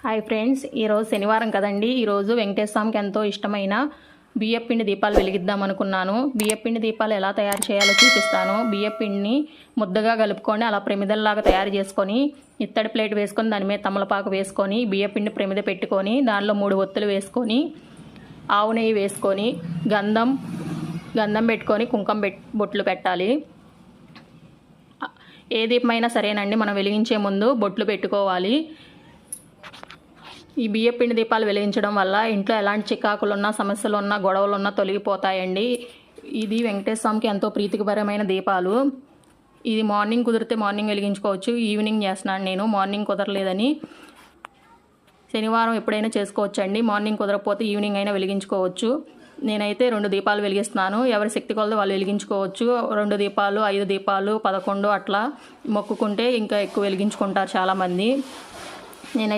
Hi friends, ఈరోజు శనివారం కదండి. ఈరోజు వెంకటేశ్వర స్వామికి ఎంతో ఇష్టమైన బియ్యపిండి దీపాలు వెలిగిద్దాం అనుకున్నాను. బియ్యపిండి దీపాలు ఎలా తయారు చేయాలో చూపిస్తాను. బియ్యపిండిని ముద్దగా కలుపుకొని అలా ప్రమిదల్లాగా తయారు చేసుకొని ఇత్తడి ప్లేట్ వేసుకొని దాని మీద తమలపాకు వేసుకొని బియ్యపిండి ప్రమిద పెట్టుకొని దానిలో 3 ఒత్తులు వేసుకొని ఆవు నెయ్యి వేసుకొని గంధం పెట్టుకొని కుంకుమ బొట్లు పెట్టాలి. ఏ దీపమైనా సరేనండి, మనం వెలిగించే ముందు బొట్లు పెట్టుకోవాలి. ఈ బియ్యపిండి దీపాలు వెలిగించడం వల్ల ఇంట్లో ఎలాంటి చికాకులున్నా, సమస్యలున్నా, గొడవలున్నా తొలగిపోతాయండి. ఇది వెంకటేశ్వర స్వామికి ఎంతో ప్రీతికరమైన దీపాలు. ఇది మార్నింగ్ కుదిరితే మార్నింగ్ వెలిగించుకోవచ్చు. ఈవినింగ్ చేస్తున్నాను నేను, మార్నింగ్ కుదరలేదని. శనివారం ఎప్పుడైనా చేసుకోవచ్చు అండి. మార్నింగ్ కుదరకపోతే ఈవినింగ్ అయినా వెలిగించుకోవచ్చు. నేనైతే 2 దీపాలు వెలిగిస్తున్నాను. ఎవరి శక్తి కొలది వాళ్ళు వెలిగించుకోవచ్చు. 2 దీపాలు, 5 దీపాలు, 11 అట్లా మొక్కుకుంటే ఇంకా ఎక్కువ వెలిగించుకుంటారు చాలామంది. నేనైతే